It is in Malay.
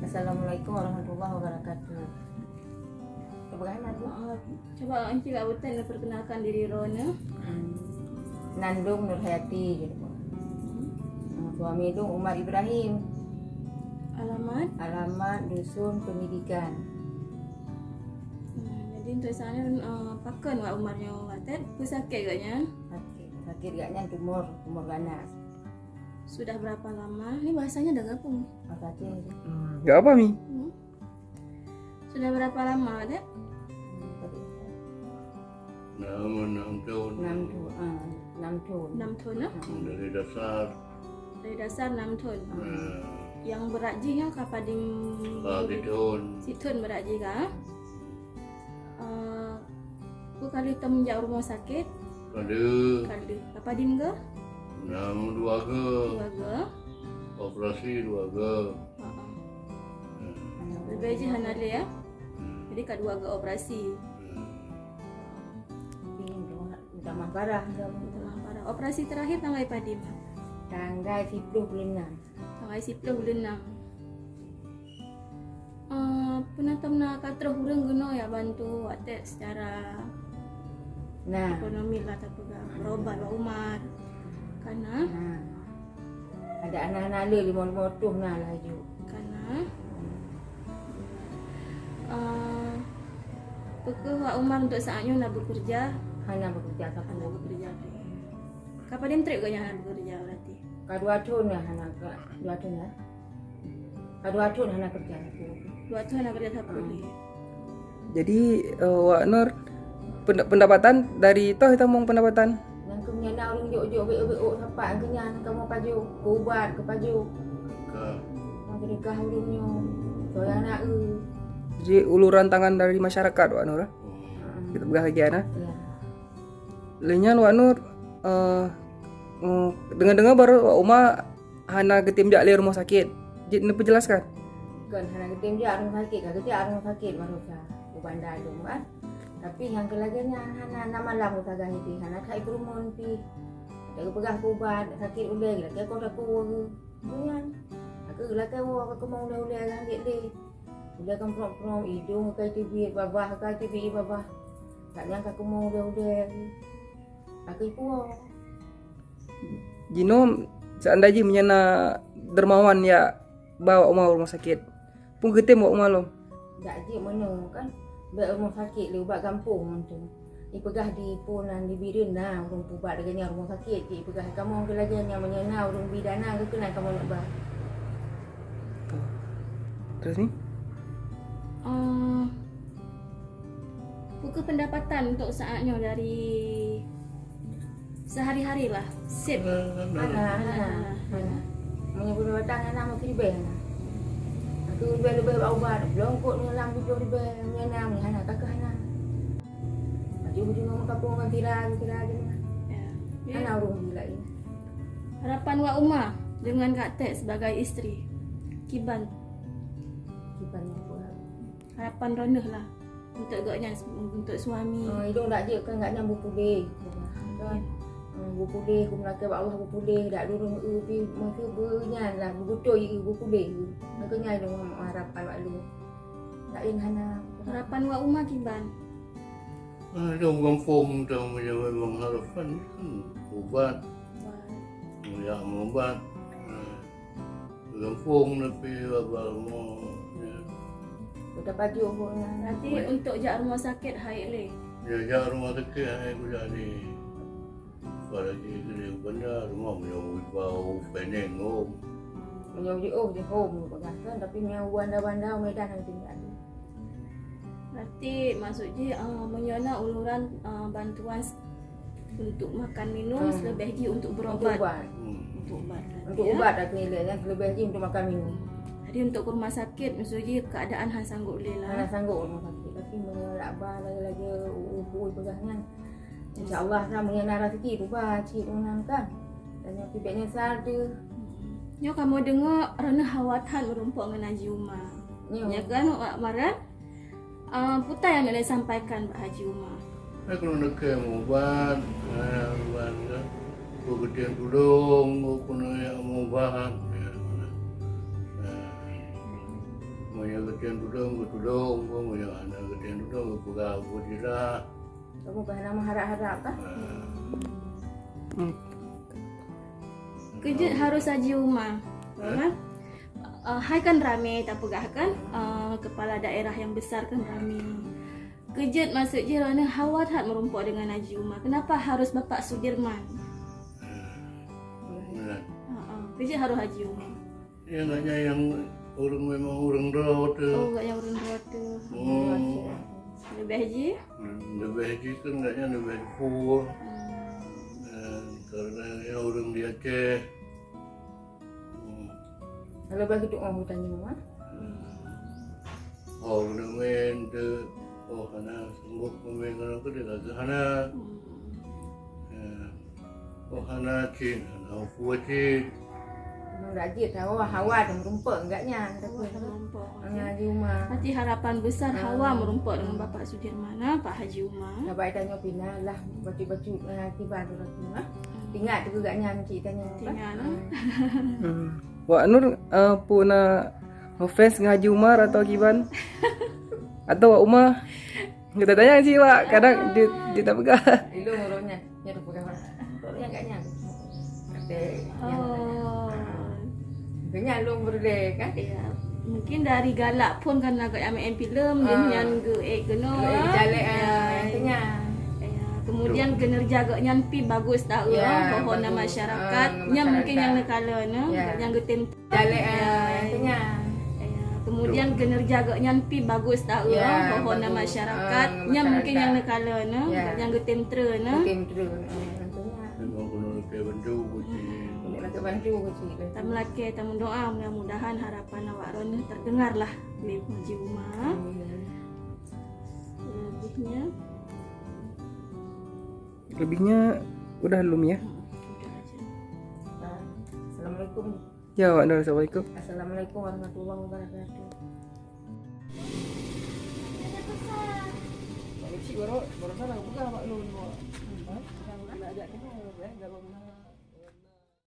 Assalamualaikum warahmatullahi wabarakatuh. Keberanian Bu. Coba Encik Kak Butan perkenalkan diri Rona. Nandung Nur Hayati gitu Bu. Suami Dung Umar Ibrahim. Alamat Dusun Pendidikan. Jadi untuk sana pakan Wak Umarnya Watet, pusakit gaknya? Sakit gaknya tumor ganas. Sudah berapa lama? Ini bahasanya dah gabung. Apa aja? Gak apa Mi? Sudah berapa lama Watet? 6 tahun. 6 tahun. 6 tahun lah? Dari dasar. Dari dasar 6 tahun. Yang berakjinya kapading? 3 tahun. Situn berakji kah? Aku kali temenjak rumah sakit. Kali kapading ke? 2 ke. 2 ke? Operasi 2 ke. Lebih aja hanale ya. Jadi kedua ke operasi. Minta maaf parah. Parah. Operasi terakhir tanggal padim. Tanggal 10 bulan 6. Tanggal 10 bulan 6. Penatamna katrah urang guna ya bantu Watet secara ekonomi lah tak pegang. Berobat Wak Umar. Karena ada anak-anak le 5 tuh nah laju. Karena Pekeh Wak Umar untuk saatnya nak bekerja. Hana bekerja kapan Nak lagi? bekerja. Kapan dia trip ke yang bekerja berarti? Kadua tahun ya hana 2 tahun ya. Kadua tahun hana kerja. 2 tahun nak kerja tak boleh. Jadi Wak Nur pendapatan dari toh kita mau pendapatan Yang kemudian nak orang jok-jok be-be-ok sampai kenyang kamu paju ke ubat ke paju. Nak nikah urungnya. Soalnya anak jadi uluran tangan dari masyarakat Wak Nur. Kita bahagia nah. ya. Lenyan Wak Nur dengar-dengar baru Wak Uma hana ketim jak le rumah sakit. Jadi nak penjelaskan. Kan hana ketim dia rumah sakit, rumah sakit baru sa bandar tu kan. Tapi yang kelaganya hana malam kita ganti hana kai perumun pi. Ada pegah ubat sakit ulai lagi kau dah ku. Kemudian aku lagi aku mau ulai ganti deh. Udah kan prom hidung kai TV babah kai TV babah. Tak nyangka aku mau udah. Aku puas. Jino seandainya menyana dermawan ya bawa Uma rumah sakit. Pun ketim Wak Uma lo. Tak je mana kan. Baik rumah sakit le ubat kampung tu. Ni pegah di punan di birin nah urung ubat dengan rumah sakit ki pegah kamu ke lagi yang menyana urung bidana ke kena kamu nak bah. Terus ni? Buku pendapatan untuk saatnya dari sehari-hari lah. Sip. Mana. Menyebut batang anak mesti dibel. Aku lebih ubat belum kot ngelang tu dibel menyana ni anak kakak anak. Maju ngomong kampung dengan tira je. Ya. Anak urung gila ini. Harapan Wak Uma dengan Kak Tet sebagai isteri. Kiban. Kibannya apa? Harapan Ronah lah. Untuk gaknya untuk suami. Hidung tak je kan enggak nyambung pulih. Kan. Pulih aku melaka Allah pulih dak dulu pi mesti benyan lah betul pulih. Makanya hidung harapan Wak Lu. Tak hana. Harapan Wak Uma Kiban. Ada kampung tu menjawab mengharapkan ubat. Ya ubat. Kampung tapi abal mau. Kita pagi umurnya. Nanti untuk jak rumah sakit hai le. Ya rumah sakit aku jadi. Kalau di bandar rumah punya bau pening Menjauh di home kan tapi yang bandar-bandar Medan yang tinggal. Berarti maksudnya menyana uluran bantuan untuk makan minum selebihnya untuk berobat. Untuk ubat. Untuk ubat aku nilai yang selebihnya untuk makan minum. Jadi untuk ke rumah sakit maksudnya keadaan han sanggup boleh lah. Hana sanggup rumah sakit tapi melabah lagi ubu pegahnya. InsyaAllah lah mengenal rezeki ubat cik menang kan. Dan yang tibetnya sarda. Nyo kamu dengar Rona hawatan merumpuk dengan Haji Umar. Ya kan Wak Maran? Putar yang nak sampaikan Pak Haji Umar. Aku nak ubat, ubat kan. Aku ketian tulung, aku nak ubat. ketian tudung, gua yang anak ketian tudung, gua pegang, gua tidak. Kamu bahan nama harap-harap kah? Kerja harus haji rumah. Kan? Hai kan rame tak pegah kan? Kepala daerah yang besar kan rame. Kejut masuk je kerana Hawat hat merumpuk dengan Haji Umar. Kenapa harus Bapak Sudirman? Kejut harus Haji Umar. Ya enggaknya yang orang memang orang drawat tu. Oh, enggak yang urun tu. Lebih haji? Lebih haji kan enggaknya lebih full. Karena yang orang di Aceh. Kalau bagi tu orang tanya mama. Oh, main tu. Oh, hana sungguh pemain orang tu dia kata hana. Oh, hana cin, hana full cin. Memang rajin tahu Hawa dan merumpuk enggaknya. Haji Umar. Nanti harapan besar Hawa merumpuk dengan Bapak Sudirman, Pak Haji Umar. Dapat tanya Pina lah baju-baju tiba tu lah. Ingat tu agaknya ceritanya apa? Tinggal. Wak Nur puna ngefans dengan Haji Umar atau Kiban? Atau Wak Umar? Kita tanya sih Wak, kadang dia tak pegang. Itu murungnya, dia tu pegang. Murungnya agaknya. Kata Oh. agaknya lu berdeh kan? Ya, mungkin dari galak pun kan agak ambil filem dia nyan ge kena. Jalek intinya. Kemudian kinerja agaknya pi bagus tak pohon masyarakat. Nya mungkin yang nekala yang getim Jalek intinya. Kemudian kinerja agaknya pi bagus tak pohon masyarakat. Nya mungkin yang nekala yang getim tre Tim terus intinya. Memang kena lebih bantu buci. Nak bantu kecil. Kita melaki, kita mendoa mudah-mudahan harapan awak Ron terdengarlah oleh Haji Umar. Lebihnya udah belum ya? Assalamualaikum. Ya Wak Nur, Assalamualaikum. Assalamualaikum warahmatullahi wabarakatuh. Baru sana aku pegang Pak Nun. Nak ajak kita, enggak